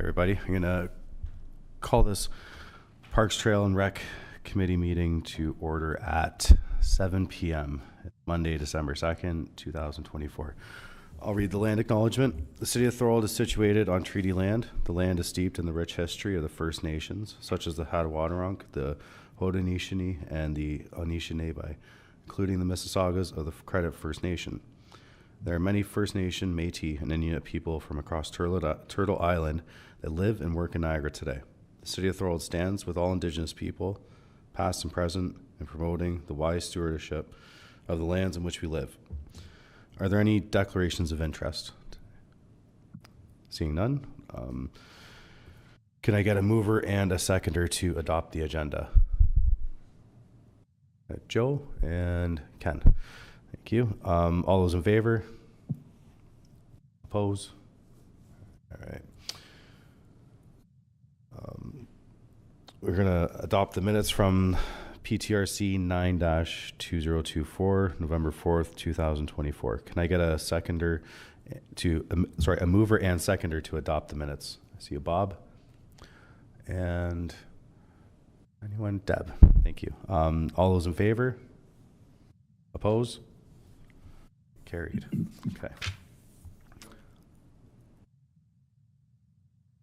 Everybody. I'm going to call this Parks, Trail, and Rec Committee meeting to order at 7 p.m. Monday, December 2nd, 2024. I'll read the land acknowledgement. The City of Thorold is situated on treaty land. The land is steeped in the rich history of the First Nations, such as the Hattwadarunk, the Haudenosaunee, and the Anishinaabe, including the Mississaugas of the Credit First Nation. There are many First Nation, Métis, and Inuit people from across Turtle Island that live and work in Niagara today. The City of Thorold stands with all Indigenous people, past and present, in promoting the wise stewardship of the lands in which we live. Are there any declarations of interest? Seeing none, can I get a mover and a seconder to adopt the agenda? Joe and Ken. Thank you. All those in favor? Oppose? All right. We're going to adopt the minutes from PTRC 9-2024, November 4th, 2024. Can I get a seconder to, a mover and seconder to adopt the minutes? I see you, Bob. And anyone? Deb. Thank you. All those in favor? Oppose? Carried. Okay.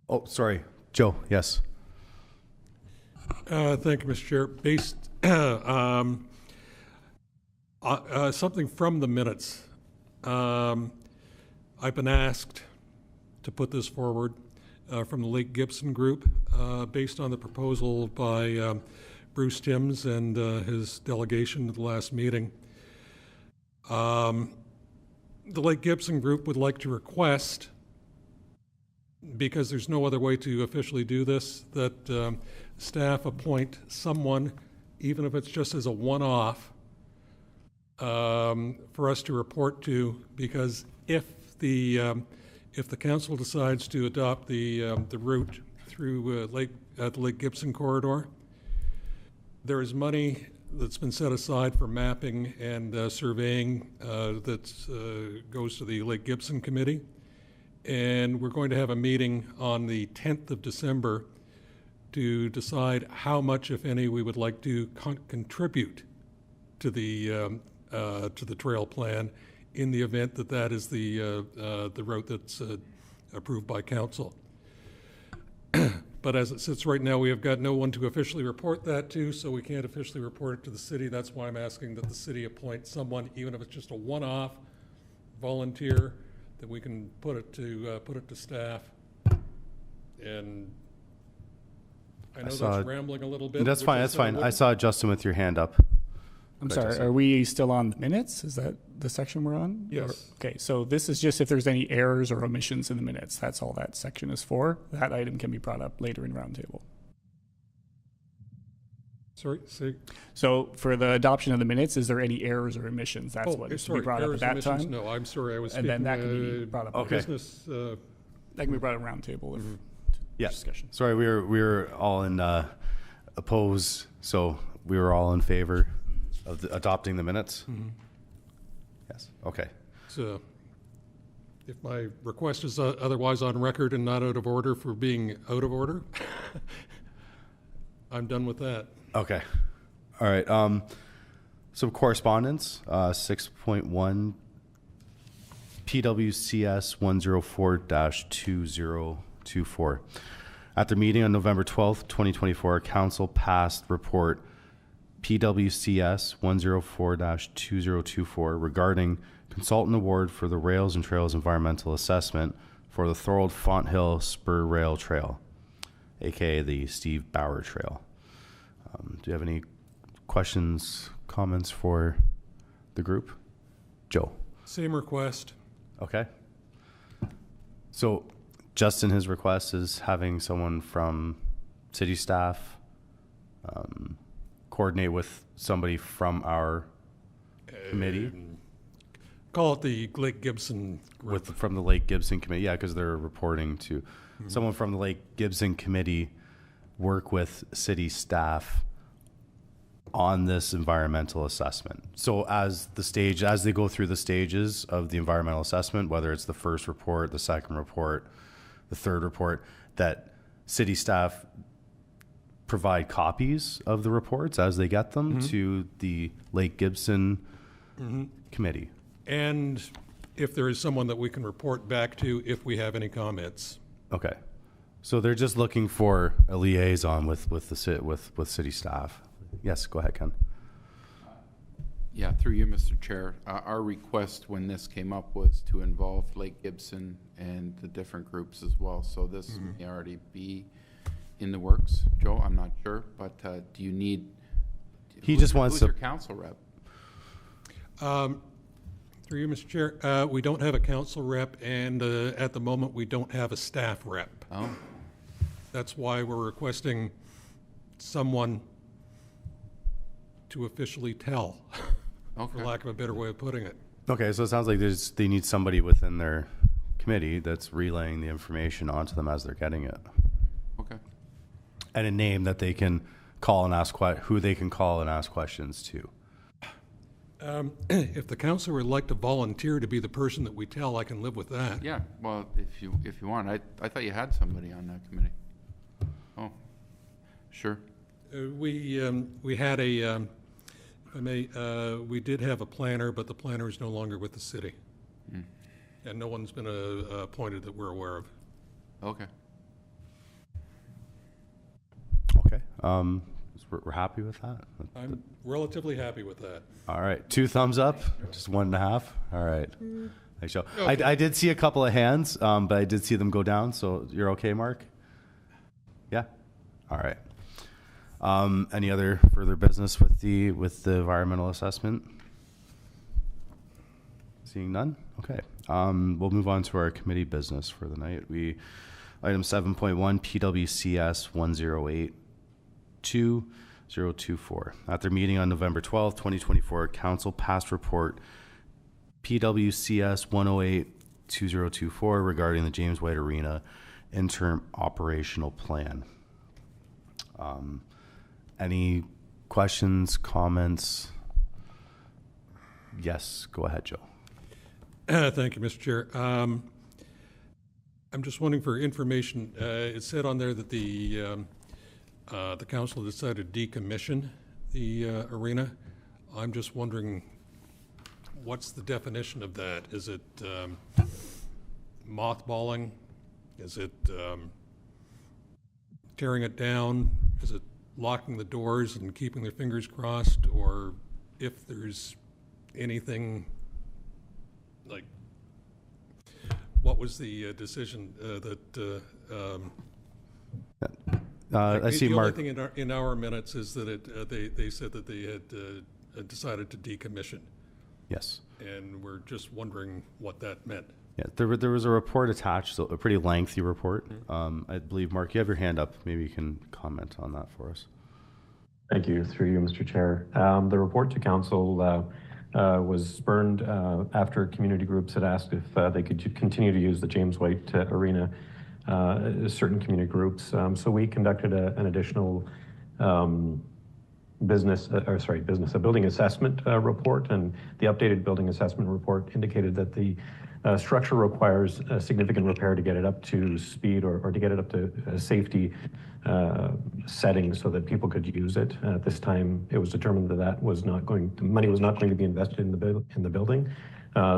Oh, sorry. Joe, yes. Thank you, Mr. Chair. Based something from the minutes. I've been asked to put this forward from the Lake Gibson Group based on the proposal by Bruce Timms and his delegation at the last meeting. The Lake Gibson Group would like to request, because there's no other way to officially do this, that staff appoint someone, even if it's just as a one-off, for us to report to, because if the council decides to adopt the route through the Lake Gibson corridor, there is money that's been set aside for mapping and surveying that goes to the Lake Gibson Committee. And we're going to have a meeting on the 10th of December to decide how much, if any, we would like to contribute to the trail plan in the event that that is the route that's approved by council. But as it sits right now, we have got no one to officially report that to, so we can't officially report it to the city. That's why I'm asking that the city appoint someone, even if it's just a one-off volunteer, that we can put it to staff. And I know that's rambling a little bit. That's fine. That's fine. I saw Justin with your hand up. I'm sorry. Are we still on the minutes? Is that the section we're on? Yes. Okay. So this is just if there's any errors or omissions in the minutes. That's all that section is for. That item can be brought up later in roundtable. Sorry. So for the adoption of the minutes, is there any errors or omissions? That's what is to be brought up at that time. No, I'm sorry. I was and speaking. Then that can be brought up. Okay. Business. That can be brought up roundtable. Mm-hmm. Yeah. Discussion. Sorry, we were all in oppose, so we were all in favor of adopting the minutes. Mm-hmm. Yes. Okay. So, if my request is otherwise on record and not out of order for being out of order, I'm done with that. Okay. All right. Some correspondence. 6.1 PWCS 104-2024. At the meeting on November 12th, 2024, Council passed report PWCS 104-2024 regarding consultant award for the Rails and Trails environmental assessment for the Thorold Fonthill Spur Rail Trail, aka the Steve Bauer Trail. Do you have any questions, comments for the group? Joe. Same request. Okay. So Justin, his request is having someone from city staff coordinate with somebody from our committee. Call it the Lake Gibson group. From the Lake Gibson committee, yeah, because they're reporting to someone from the Lake Gibson committee, work with city staff on this environmental assessment. So as they go through the stages of the environmental assessment, whether it's the first report, the second report, the third report, that city staff provide copies of the reports as they get them to the Lake Gibson committee. And if there is someone that we can report back to if we have any comments. Okay. So they're just looking for a liaison with city staff. Yes, go ahead, Ken. Yeah, through you, Mr. Chair. Our request when this came up was to involve Lake Gibson and the different groups as well. So this may already be in the works. Joe, I'm not sure, but do you need? He just wants who's to. your council rep? Through you, Mr. Chair, we don't have a council rep, and at the moment, we don't have a staff rep. Oh, That's why we're requesting someone to officially tell, for okay. lack of a better way of putting it. Okay, so it sounds like they need somebody within their committee that's relaying the information onto them as they're getting it, Okay. and a name that they can call and ask who they can call and ask questions to. If the council would like to volunteer to be the person that we tell, I can live with that. Yeah. Well, if you want, I thought you had somebody on that committee. Oh, sure. We had a, if I may, we did have a planner, but the planner is no longer with the city. And no one's been appointed that we're aware of. Okay. Okay. We're happy with that. I'm relatively happy with that. All right. 2 thumbs up, just 1.5. All right. Thanks, Joe. I did see a couple of hands, but I did see them go down. So you're okay, Mark? Yeah. All right. Any other further business with the environmental assessment? Seeing none. Okay. We'll move on to our committee business for the night. Item 7.1 PWCS 1082-024. At their meeting on November 12, 2024, Council passed report PWCS 108-2024 regarding the James White Arena interim operational plan. Any questions, comments? Yes, go ahead, Joe. Thank you, Mr. Chair. I'm just wondering for information. It said on there that the council decided to decommission the arena. I'm just wondering, what's the definition of that? Is it mothballing? Is it tearing it down? Is it locking the doors and keeping their fingers crossed? Or if there's anything, like, what was the decision that I see the Mark. only thing in our minutes is that they said that they had decided to decommission, Yes. and we're just wondering what that meant. Yeah, there was a report attached, so a pretty lengthy report. I believe, Mark, you have your hand up. Maybe you can comment on that for us. Thank you, through you, Mr. Chair. The report to council was spurned after community groups had asked if they could continue to use the James White Arena, certain community groups. So we conducted an additional building assessment report, and the updated building assessment report indicated that the structure requires a significant repair to get it up to speed or to get it up to safety settings so that people could use it. At this time, it was determined that money was not going to be invested in the building.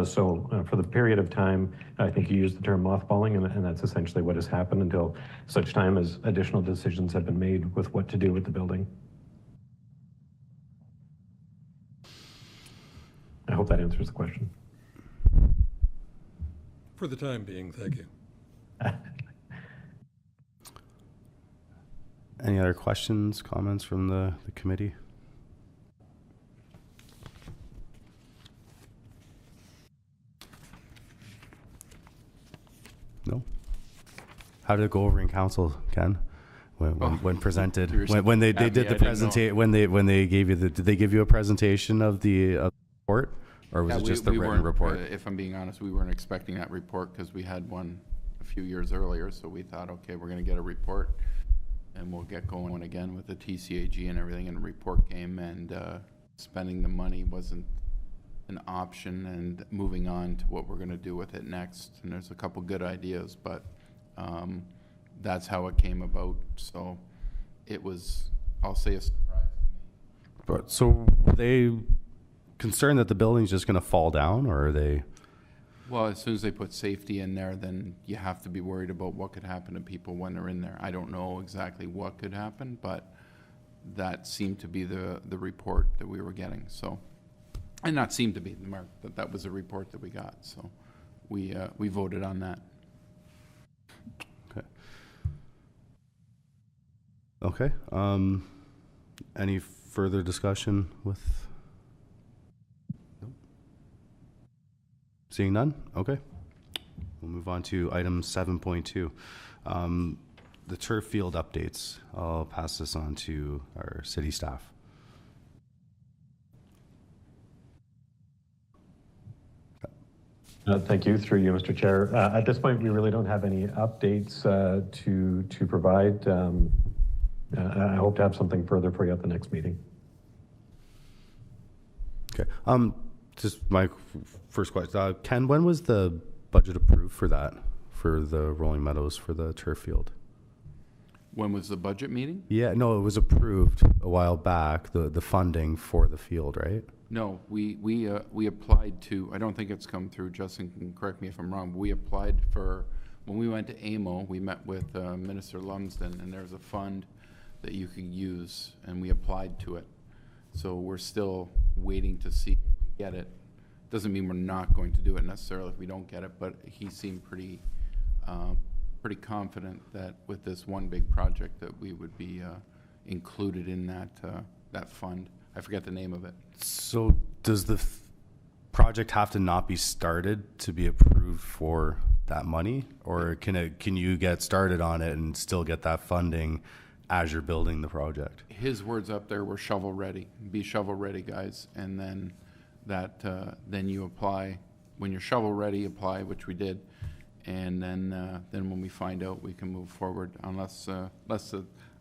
So for the period of time, I think you used the term mothballing, and that's essentially what has happened until such time as additional decisions have been made with what to do with the building. I hope that answers the question. For the time being, thank you. Any other questions, comments from the committee? No? How did it go over in council, Ken? When presented, when they did the presentation, when they gave you did they give you a presentation of the report, or was it just the written report? If I'm being honest, we weren't expecting that report because we had one a few years earlier. So we thought, okay, we're going to get a report, and we'll get going again with the TCAG and everything. And the report came, and spending the money wasn't an option, and moving on to what we're going to do with it next. And there's a couple good ideas, but that's how it came about. So it was, I'll say, a surprise to me. But so were they concerned that the building's just going to fall down, or are they? Well, as soon as they put safety in there, then you have to be worried about what could happen to people when they're in there. I don't know exactly what could happen, but that seemed to be the report that we were getting. So, and not seemed to be, Mark, that was a report that we got. So we voted on that. Okay. Okay. Any further discussion with? Nope. Seeing none? Okay. We'll move on to item 7.2. The turf field updates. I'll pass this on to our city staff. Thank you, through you, Mr. Chair. At this point, we really don't have any updates to provide. I hope to have something further for you at the next meeting. Okay. Just my first question. Ken, when was the budget approved for that, for the Rolling Meadows, for the turf field? When was the budget meeting? Yeah, no, it was approved a while back, the funding for the field, right? No, we applied to, I don't think it's come through, Justin can correct me if I'm wrong, but we applied for, when we went to AMO, we met with Minister Lumsden, and there's a fund that you could use, and we applied to it. So we're still waiting to see if we get it. Doesn't mean we're not going to do it necessarily if we don't get it, but he seemed pretty confident that with this one big project that we would be included in that fund. I forget the name of it. So does the project have to not be started to be approved for that money, or can you get started on it and still get that funding as you're building the project? His words up there were shovel ready. Be shovel ready, guys, and then then you apply. When you're shovel ready, apply, which we did, and then when we find out, we can move forward. Unless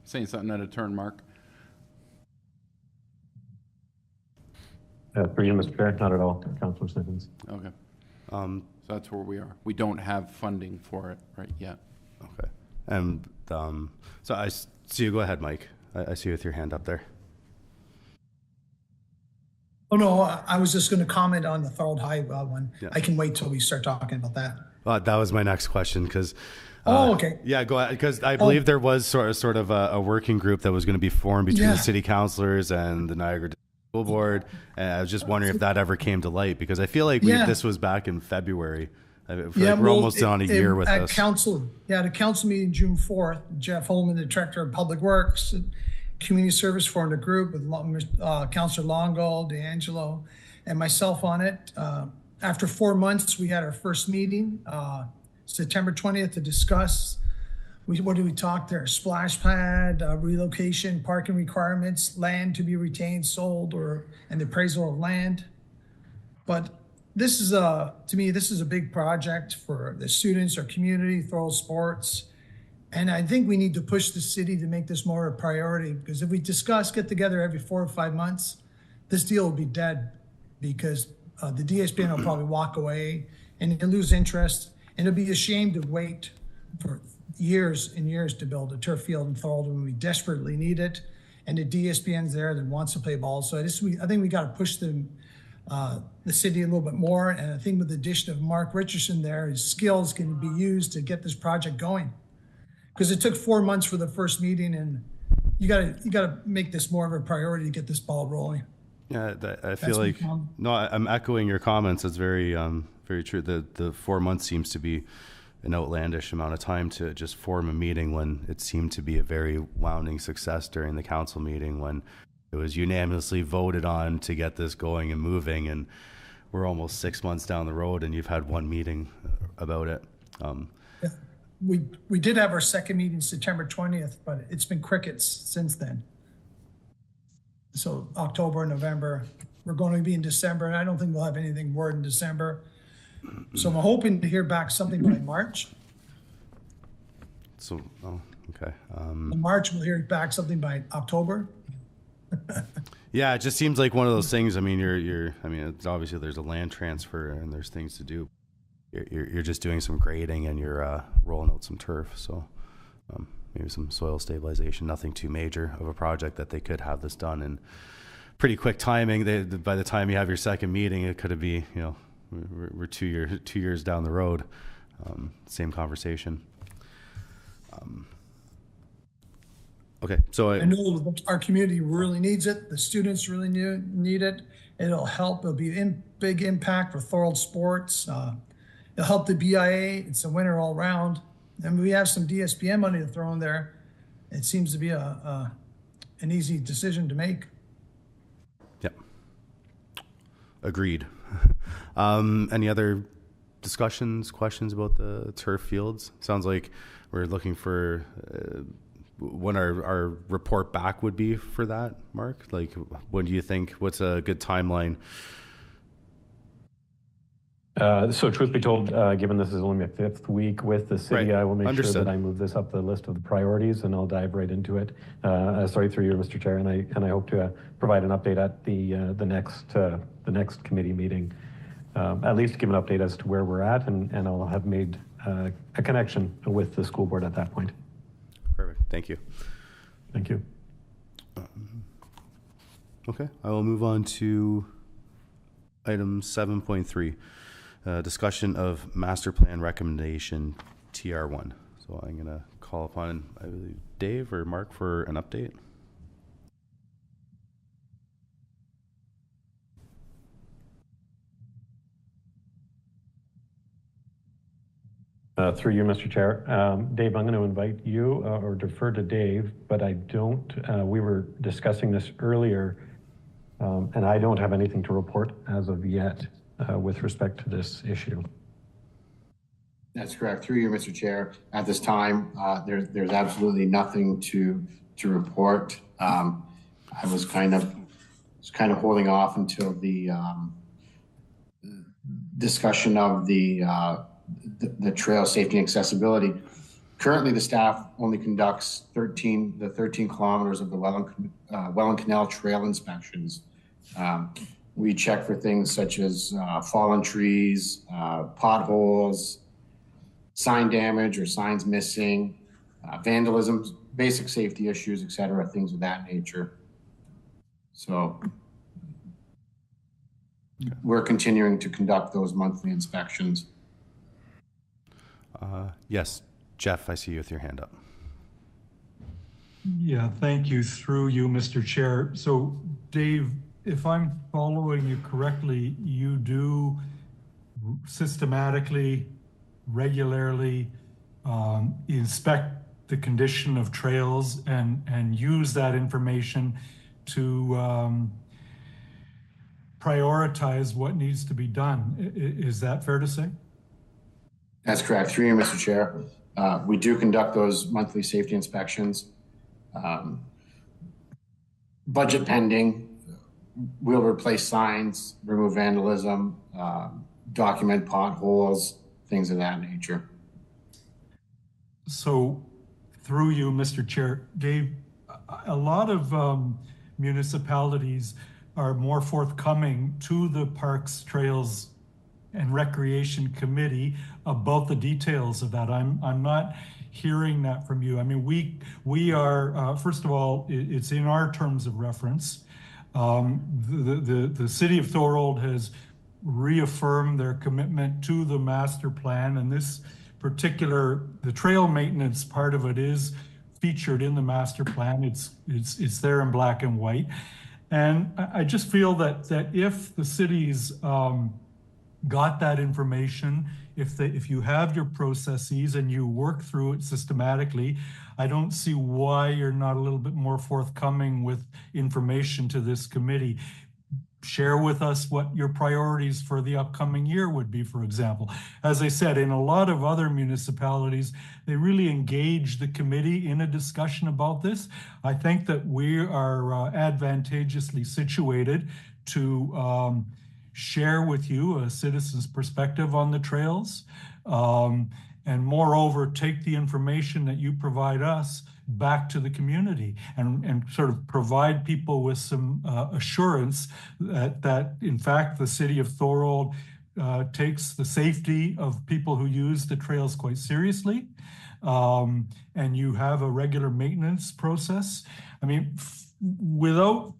saying something out of turn, Mark. For you, Mr. Chair, not at all, Councillor Sniffens. Okay. So that's where we are. We don't have funding for it right yet. Okay. And so I see you. Go ahead, Mike. I see you with your hand up there. Oh, no, I was just going to comment on the Thorold High one. Yeah. I can wait till we start talking about that. That was my next question, because okay. Yeah, go ahead, because I believe there was sort of a working group that was going to be formed between the city councilors and the Niagara School Board, and I was just wondering if that ever came to light, because I feel like this was back in February. I feel like we're almost on a year with this. At a council meeting June 4th, Jeff Holman, the Director of Public Works, Community Service, formed a group with Councillor Longold, D'Angelo, and myself on it. After 4 months, we had our first meeting, September 20th, to discuss. What did we talk there? Splash pad, relocation, parking requirements, land to be retained, sold, and the appraisal of land. But this is to me, this is a big project for the students, our community, Thorold Sports. And I think we need to push the city to make this more a priority, because if we get together every 4 or 5 months, this deal will be dead, because the DSBN will probably walk away and they'll lose interest, and it'll be a shame to wait for years and years to build a turf field in Thorold when we desperately need it, and the DSBN's there that wants to play ball. So I think we got to push the city a little bit more, and I think with the addition of Mark Richardson there, his skills can be used to get this project going. Because it took 4 months for the first meeting, and you gotta make this more of a priority to get this ball rolling. Yeah, I feel like I'm echoing your comments. It's very very true. The 4 months seems to be an outlandish amount of time to just form a meeting, when it seemed to be a very wounding success during the council meeting, when it was unanimously voted on to get this going and moving, and we're almost 6 months down the road and you've had one meeting about it. We did have our second meeting September 20th, but it's been crickets since then. So October, November, we're going to be in December, and I don't think we'll have anything word in December. So I'm hoping to hear back something by March. So, okay. In March, we'll hear back something by October. Yeah, it just seems like one of those things. I mean, it's obviously there's a land transfer and there's things to do. You're just doing some grading and you're rolling out some turf. So maybe some soil stabilization, nothing too major of a project that they could have this done in pretty quick timing. By the time you have your second meeting, it could be, we're 2 years down the road. Same conversation. Okay, so I know that our community really needs it. The students really need it. It'll help. It'll be big impact for Thorold Sports. It'll help the BIA. It's a winner all around. And we have some DSPM money to throw in there. It seems to be an easy decision to make. Yep. Agreed. Any other discussions, questions about the turf fields? Sounds like we're looking for when our report back would be for that, Mark? Like, when do you think, what's a good timeline? So truth be told, given this is only my 5th week with the city, Right. I will make Understood. sure that I move this up the list of the priorities, and I'll dive right into it. Sorry, through you, Mr. Chair, and I hope to provide an update at the next committee meeting. At least give an update as to where we're at, and I'll have made a connection with the school board at that point. Perfect. Thank you. Thank you. Okay, I will move on to item 7.3, discussion of master plan recommendation TR1. So I'm going to call upon, I believe, Dave or Mark for an update. Through you, Mr. Chair. Dave, I'm going to invite you or defer to Dave, but I don't, we were discussing this earlier, and I don't have anything to report as of yet with respect to this issue. That's correct. Through you, Mr. Chair. At this time, there's absolutely nothing to report. I was kind of holding off until the discussion of the trail safety and accessibility. Currently, the staff only conducts 13 kilometers of the Welland Canal trail inspections. We check for things such as fallen trees, potholes, sign damage or signs missing, vandalism, basic safety issues, et cetera, things of that nature. So we're continuing to conduct those monthly inspections. Yes, Jeff, I see you with your hand up. Yeah, thank you. Through you, Mr. Chair. So, Dave, if I'm following you correctly, you do systematically, regularly inspect the condition of trails and use that information to prioritize what needs to be done. Is that fair to say? That's correct. Through you, Mr. Chair. We do conduct those monthly safety inspections. Budget pending, we'll replace signs, remove vandalism, document potholes, things of that nature. So, through you, Mr. Chair, Dave, a lot of municipalities are more forthcoming to the Parks, Trails, and Recreation Committee about the details of that. I'm not hearing that from you. I mean, we are, first of all, it's in our terms of reference. The city of Thorold has reaffirmed their commitment to the master plan, and this particular, the trail maintenance part of it is featured in the master plan. It's there in black and white. And I just feel that if the city's got that information, if you have your processes and you work through it systematically, I don't see why you're not a little bit more forthcoming with information to this committee. Share with us what your priorities for the upcoming year would be, for example. As I said, in a lot of other municipalities, they really engage the committee in a discussion about this. I think that we are advantageously situated to share with you a citizen's perspective on the trails, and moreover, take the information that you provide us back to the community and sort of provide people with some assurance that in fact the city of Thorold takes the safety of people who use the trails quite seriously, and you have a regular maintenance process. I mean, without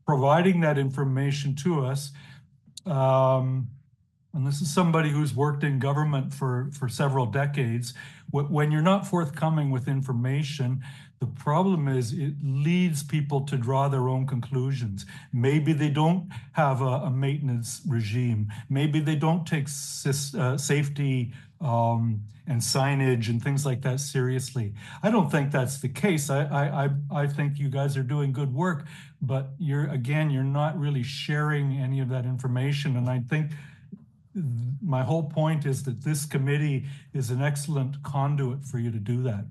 providing that information to us, and this is somebody who's worked in government for several decades, when you're not forthcoming with information, the problem is it leads people to draw their own conclusions. Maybe they don't have a maintenance regime. Maybe they don't take safety and signage and things like that seriously. I don't think that's the case. I think you guys are doing good work, but you're not really sharing any of that information. And I think my whole point is that this committee is an excellent conduit for you to do that.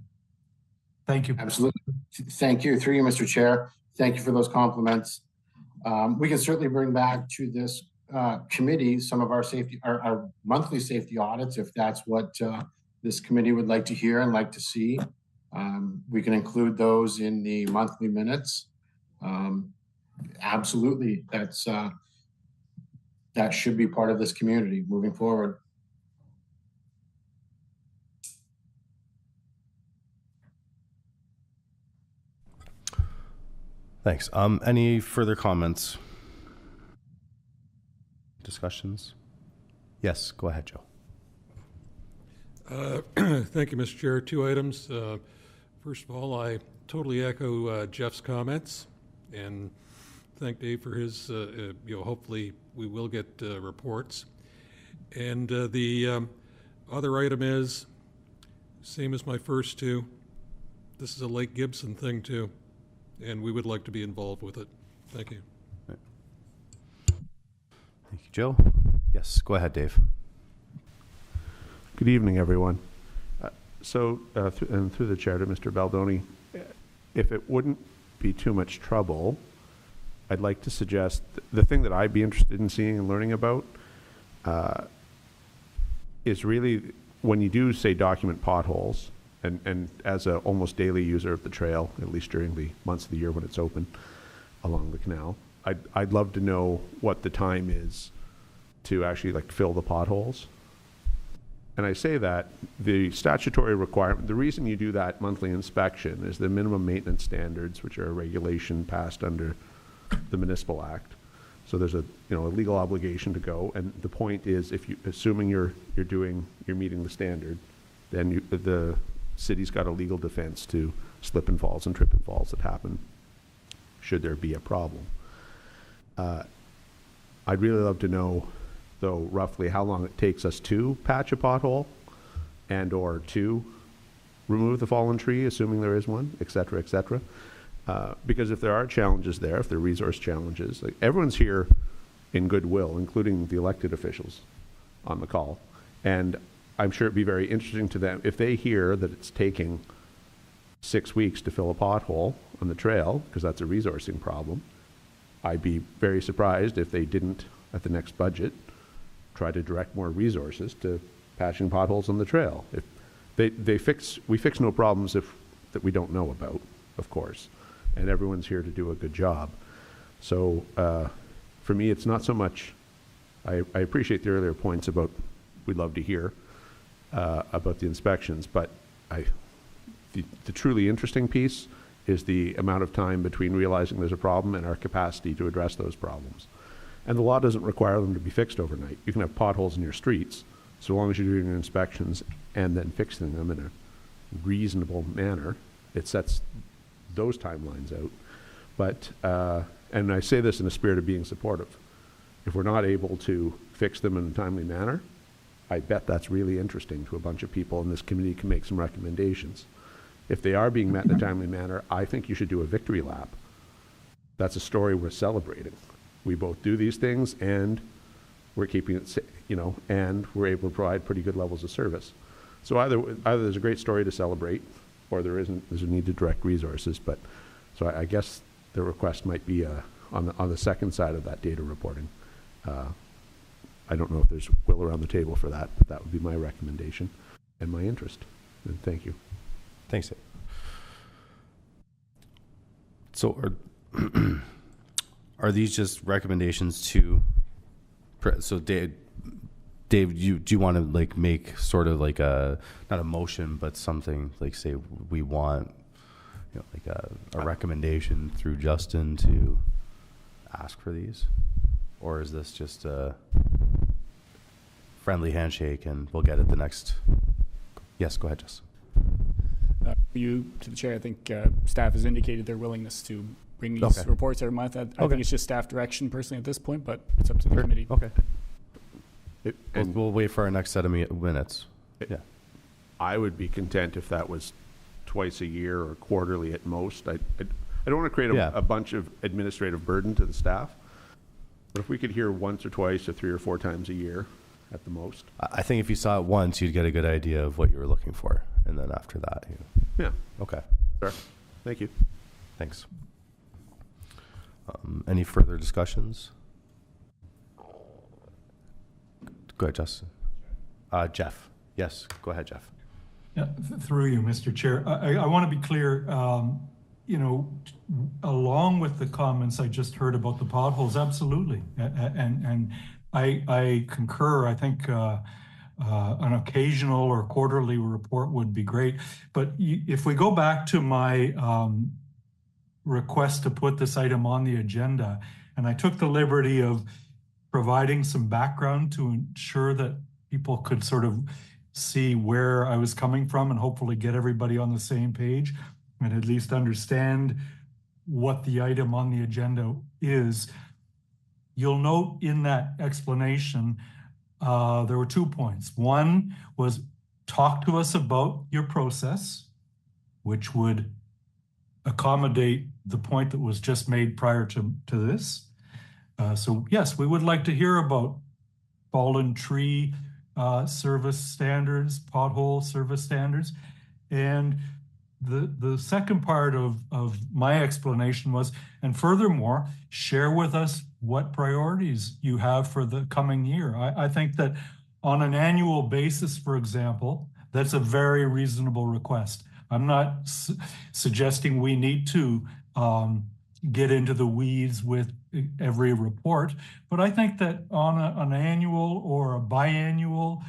Thank you. Absolutely. Thank you. Through you, Mr. Chair. Thank you for those compliments. We can certainly bring back to this committee some of our monthly safety audits, if that's what this committee would like to hear and like to see. We can include those in the monthly minutes. Absolutely. That should be part of this community moving forward. Thanks. Any further comments? Discussions? Yes, go ahead, Joe. Thank you, Mr. Chair. 2 items. First of all, I totally echo Jeff's comments and thank Dave for his, hopefully we will get reports. And the other item is, same as my first 2, this is a Lake Gibson thing too, and we would like to be involved with it. Thank you. Thank you, Joe. Yes, go ahead, Dave. Good evening, everyone. Through the chair to Mr. Baldoni, if it wouldn't be too much trouble, I'd like to suggest the thing that I'd be interested in seeing and learning about is really when you do, say, document potholes, and as a almost daily user of the trail, at least during the months of the year when it's open along the canal, I'd love to know what the time is to actually fill the potholes. And I say that the statutory requirement, the reason you do that monthly inspection is the minimum maintenance standards, which are a regulation passed under the Municipal Act. So there's a legal obligation to go, and the point is, assuming you're meeting the standard, then the city's got a legal defense to slip and falls and trip and falls that happen should there be a problem. I'd really love to know, though, roughly how long it takes us to patch a pothole and or to remove the fallen tree, assuming there is one, et cetera, et cetera. Because if there are challenges there, if there are resource challenges, everyone's here in goodwill, including the elected officials on the call. And I'm sure it'd be very interesting to them if they hear that it's taking 6 weeks to fill a pothole on the trail, because that's a resourcing problem. I'd be very surprised if they didn't, at the next budget, try to direct more resources to patching potholes on the trail. If we fix no problems that we don't know about, of course. And everyone's here to do a good job. So for me, it's not so much, I appreciate the earlier points about we'd love to hear about the inspections, but the truly interesting piece is the amount of time between realizing there's a problem and our capacity to address those problems. And the law doesn't require them to be fixed overnight. You can have potholes in your streets, so long as you're doing your inspections and then fixing them in a reasonable manner. It sets those timelines out. But, and I say this in a spirit of being supportive, if we're not able to fix them in a timely manner, I bet that's really interesting to a bunch of people, and this committee can make some recommendations. If they are being met in a timely manner, I think you should do a victory lap. That's a story worth celebrating. We both do these things, and we're keeping it, and we're able to provide pretty good levels of service. So either there's a great story to celebrate, or there's a need to direct resources. But so I guess the request might be on the second side of that data reporting. I don't know if there's will around the table for that, but that would be my recommendation and my interest. And thank you. Thanks, Dave. So are these just recommendations to, so Dave, Dave, do you want to like make sort of like not a motion, but something like, say we want, like a recommendation through Justin to ask for these? Or is this just a friendly handshake and we'll get it the next? Yes, go ahead, Justin. You, to the chair, I think staff has indicated their willingness to bring these Okay. reports every month. I Okay. think it's just staff direction personally at this point, but it's up to the committee. Okay. And We'll wait for our next set of minutes. Yeah. I would be content if that was twice a year or quarterly at most. I don't want to create Yeah. a bunch of administrative burden to the staff, but if we could hear once or twice or 3 or 4 times a year at the most. I think if you saw it once, you'd get a good idea of what you were looking for. And then after that, Yeah, okay. sure. Thank you. Thanks. Any further discussions? Go ahead, Justin. Jeff. Yes, go ahead, Jeff. Yeah, through you, Mr. Chair. I want to be clear, along with the comments I just heard about the potholes, absolutely. And I concur. I think an occasional or quarterly report would be great. But if we go back to my request to put this item on the agenda, and I took the liberty of providing some background to ensure that people could sort of see where I was coming from and hopefully get everybody on the same page and at least understand what the item on the agenda is. You'll note in that explanation, there were 2 points. One was talk to us about your process, which would accommodate the point that was just made prior to this. So yes, we would like to hear about fallen tree service standards, pothole service standards. And the second part of my explanation was, and furthermore, share with us what priorities you have for the coming year. I think that on an annual basis, for example, that's a very reasonable request. I'm not suggesting we need to get into the weeds with every report, but I think that on an annual or a biannual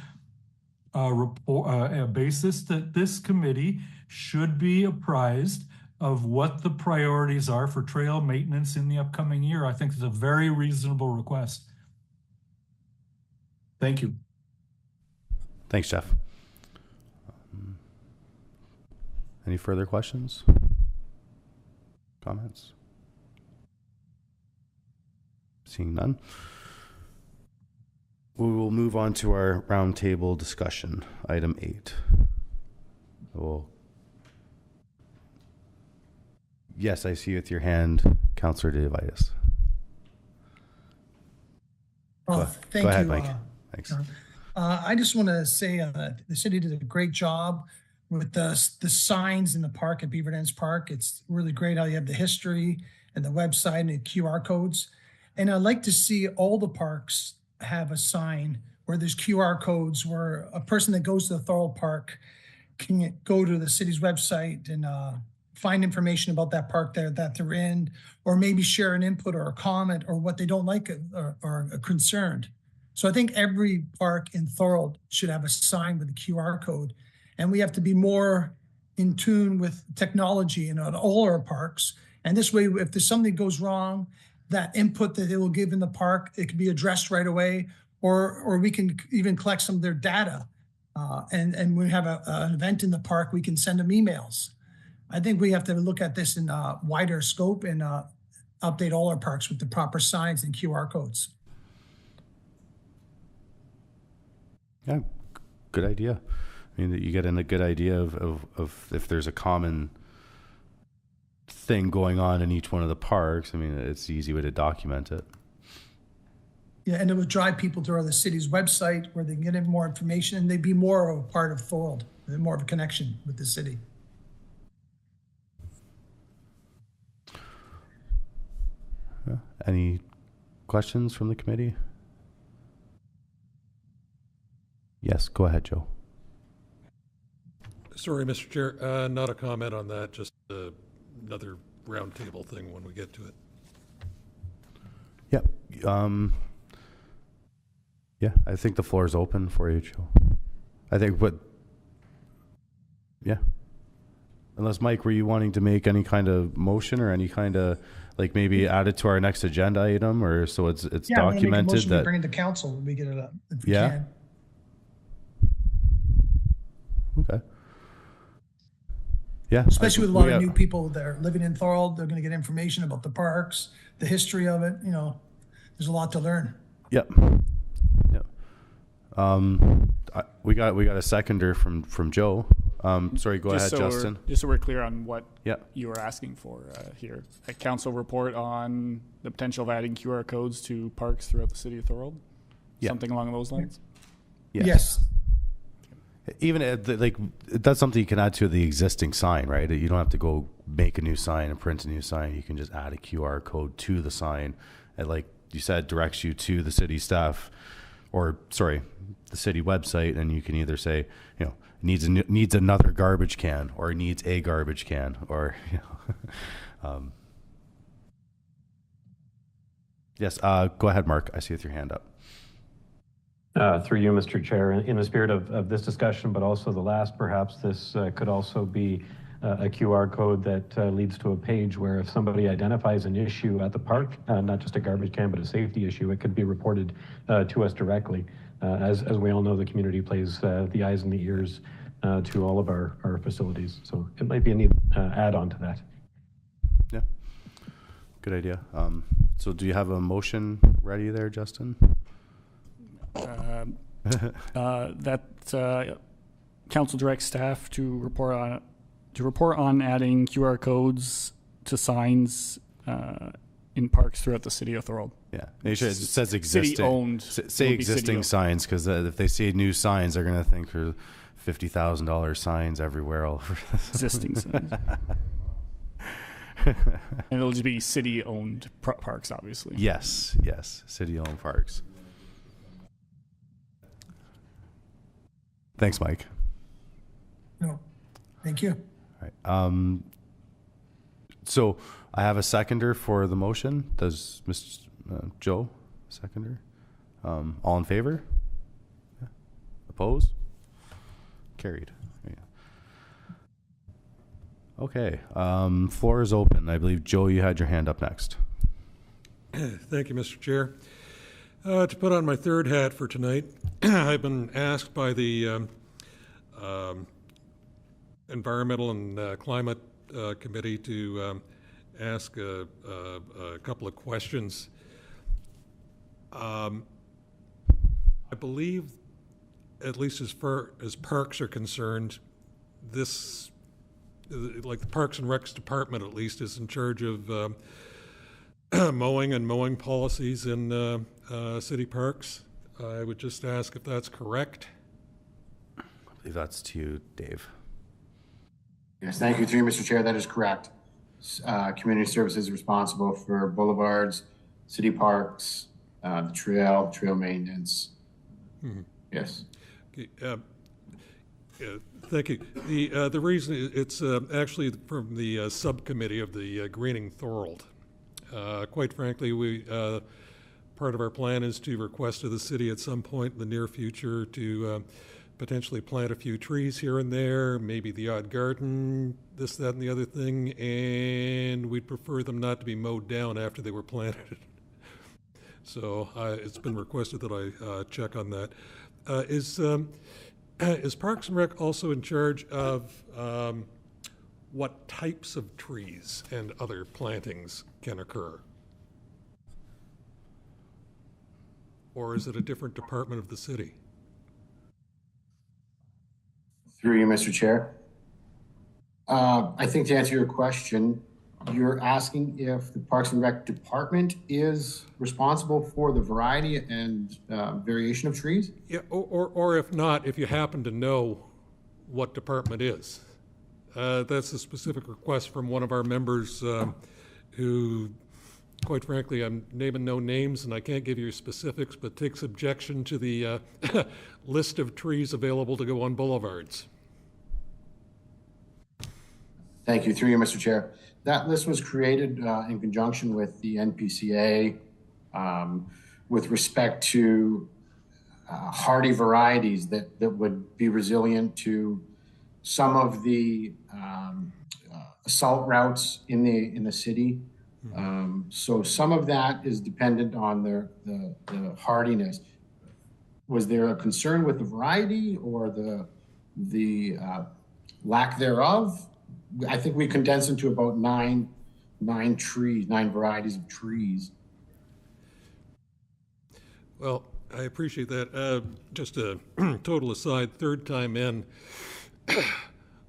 basis, that this committee should be apprised of what the priorities are for trail maintenance in the upcoming year. I think it's a very reasonable request. Thank you. Thanks, Jeff. Any further questions? Comments? Seeing none. We will move on to our roundtable discussion, item 8. Yes, I see with your hand, Councillor DeVitis. Thank Go ahead, you, Mike. Thanks. I just want to say the city did a great job with the signs in the park at Beaver Dance Park. It's really great how you have the history and the website and the QR codes. And I'd like to see all the parks have a sign where there's QR codes where a person that goes to the Thorold Park can go to the city's website and find information about that park that they're in, or maybe share an input or a comment or what they don't like or are concerned. So I think every park in Thorold should have a sign with a QR code. And we have to be more in tune with technology in all our parks. And this way, if there's something that goes wrong, that input that it will give in the park, it can be addressed right away, or we can even collect some of their data. And when we have an event in the park, we can send them emails. I think we have to look at this in a wider scope and update all our parks with the proper signs and QR codes. Yeah, good idea. I mean, you get in a good idea of if there's a common thing going on in each one of the parks. I mean, it's the easy way to document it. Yeah, and it would drive people to the city's website where they can get in more information and they'd be more of a part of Thorold, more of a connection with the city. Any questions from the committee? Yes, go ahead, Joe. Sorry, Mr. Chair, not a comment on that, just another roundtable thing when we get to it. Yep. Yeah, I think the floor is open for you, Joe. I think yeah. Unless, Mike, were you wanting to make any kind of motion or any kind of, like, maybe add it to our next agenda item, or so it's Yeah, I'm gonna make a documented motion to that, bring it to council when we get it up, if we Yeah. can. okay. Yeah. Especially with a lot we of got- new people that are living in Thorold, they're gonna get information about the parks, the history of it, there's a lot to learn. Yep. Yep. We got a seconder from Joe. Sorry, go ahead, Justin. Just so we're clear on what Yeah. you were asking for here. A council report on the potential of adding QR codes to parks throughout the city of Thorold? Yeah. Something along those lines? Yes. Even that's something you can add to the existing sign, right? You don't have to go make a new sign and print a new sign. You can just add a QR code to the sign. And like you said, directs you to the city staff, or sorry, the city website, and you can either say, needs another garbage can, or needs a garbage can, or yes. Go ahead, Mark. I see with your hand up. Through you, Mr. Chair, in the spirit of this discussion, but also the last, perhaps this could also be a QR code that leads to a page where if somebody identifies an issue at the park, not just a garbage can, but a safety issue, it could be reported to us directly. As we all know, the community plays the eyes and the ears to all of our facilities. So it might be a neat add-on to that. Yeah, good idea. So do you have a motion ready there, Justin? That council directs staff to report on adding QR codes to signs in parks throughout the city of Thorold. Yeah, make sure it says existing. City-owned. Say Would be existing city-owned. signs, because if they see new signs, they're going to think for $50,000 signs everywhere all over. Existing signs. And it'll just be city-owned parks, obviously. Yes, city-owned parks. Thanks, Mike. No, thank you. All right. So I have a seconder for the motion. Does Mr. Joe seconder? All in favor? Yeah. Opposed? Carried. Yeah. Okay. Floor is open. I believe, Joe, you had your hand up next. Thank you, Mr. Chair. To put on my third hat for tonight, I've been asked by the Environmental and Climate Committee to ask a couple of questions. I believe, at least as far as parks are concerned, this, like the Parks and Recs Department at least, is in charge of mowing and mowing policies in city parks. I would just ask if that's correct. I believe that's to you, Dave. Yes, thank you, through you, Mr. Chair. That is correct. Community Services is responsible for boulevards, city parks, the trail maintenance. Yes. Okay, thank you. The reason it's actually from the subcommittee of the Greening Thorold. Quite frankly, part of our plan is to request to the city at some point in the near future to potentially plant a few trees here and there, maybe the odd garden, this, that, and the other thing, and we'd prefer them not to be mowed down after they were planted. So it's been requested that I check on that. Is Parks and Rec also in charge of what types of trees and other plantings can occur? Or is it a different department of the city? Through you, Mr. Chair. I think to answer your question, you're asking if the Parks and Rec Department is responsible for the variety and variation of trees? Yeah, or if not, if you happen to know what department is. That's a specific request from one of our members who, quite frankly, I'm naming no names and I can't give you specifics, but takes objection to the list of trees available to go on boulevards. Thank you. Through you, Mr. Chair. That list was created in conjunction with the NPCA with respect to hardy varieties that would be resilient to some of the assault routes in the city. So some of that is dependent on the hardiness. Was there a concern with the variety or the lack thereof? I think we condensed into about nine varieties of trees. Well, I appreciate that. Just a total aside, third time in,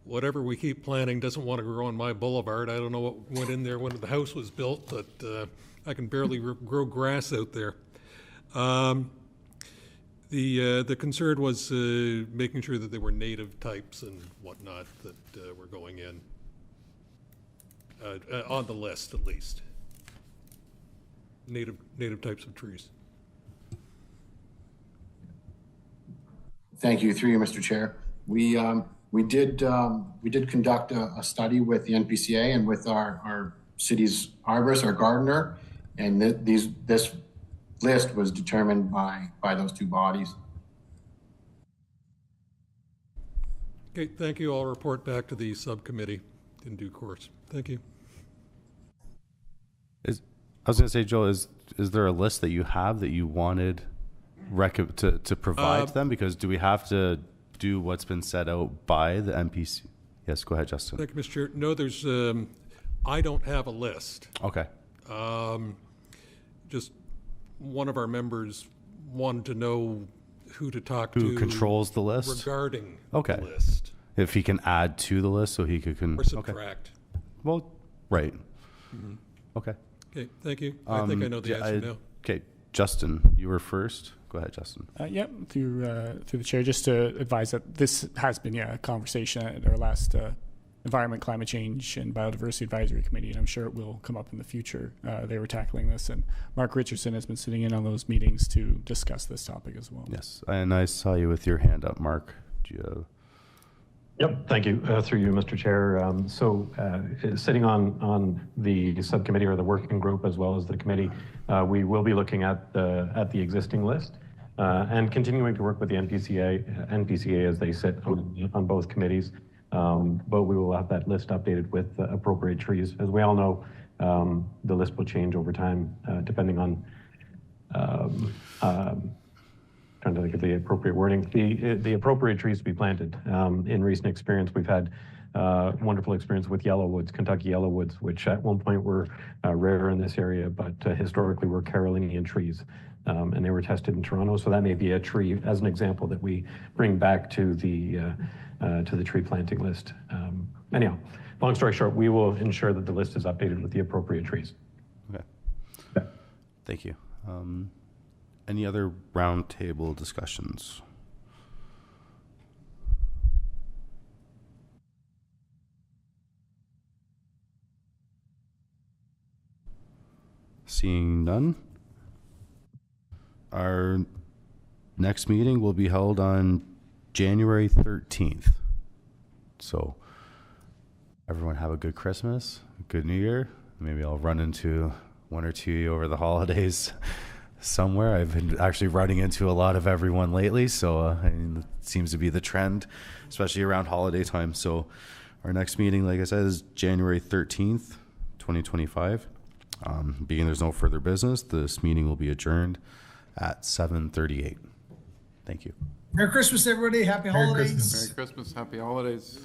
whatever we keep planting doesn't want to grow on my boulevard. I don't know what went in there when the house was built, but I can barely grow grass out there. The concern was making sure that there were native types and whatnot that were going in, on the list at least. Native types of trees. Thank you, through you, Mr. Chair. We did conduct a study with the NPCA and with our city's arborist, our gardener, and this list was determined by those two bodies. Okay, thank you. I'll report back to the subcommittee in due course. Thank you. I was going to say, Joel, is there a list that you have that you wanted to provide to them? Because do we have to do what's been set out by the NPC? Yes, go ahead, Justin. Thank you, Mr. Chair. No, there's, I don't have a list. Okay. Just one of our members wanted to know who to talk to. Who controls the list? Regarding the list. If he can add to the list so he could... Or subtract. Okay. Well, right. Mm-hmm. Okay. Okay, thank you. I think I know the answer now. Okay, Justin, you were first. Go ahead, Justin. Yeah, through the chair, just to advise that this has been a conversation at our last Environment, Climate Change, and Biodiversity Advisory Committee, and I'm sure it will come up in the future. They were tackling this, and Mark Richardson has been sitting in on those meetings to discuss this topic as well. Yes, and I saw you with your hand up, Mark. Do you have... Yep, thank you. Through you, Mr. Chair. Sitting on the subcommittee or the working group as well as the committee, we will be looking at the existing list and continuing to work with the NPCA as they sit on both committees. But we will have that list updated with appropriate trees. As we all know, the list will change over time depending on trying to think of the appropriate wording, the appropriate trees to be planted. In recent experience, we've had wonderful experience with yellowwoods, Kentucky yellowwoods, which at one point were rare in this area, but historically were Carolinian trees. And they were tested in Toronto, so that may be a tree, as an example, that we bring back to the tree planting list. Anyhow, long story short, we will ensure that the list is updated with the appropriate trees. Okay. Yeah. Thank you. Any other roundtable discussions? Seeing none, our next meeting will be held on January 13th. So everyone have a good Christmas, a good New Year. Maybe I'll run into one or two over the holidays somewhere. I've been actually running into a lot of everyone lately, so it seems to be the trend, especially around holiday time. So our next meeting, like I said, is January 13th, 2025. Being there's no further business, this meeting will be adjourned at 7:38. Thank you. Merry Christmas, everybody. Happy holidays. Merry Christmas, happy holidays.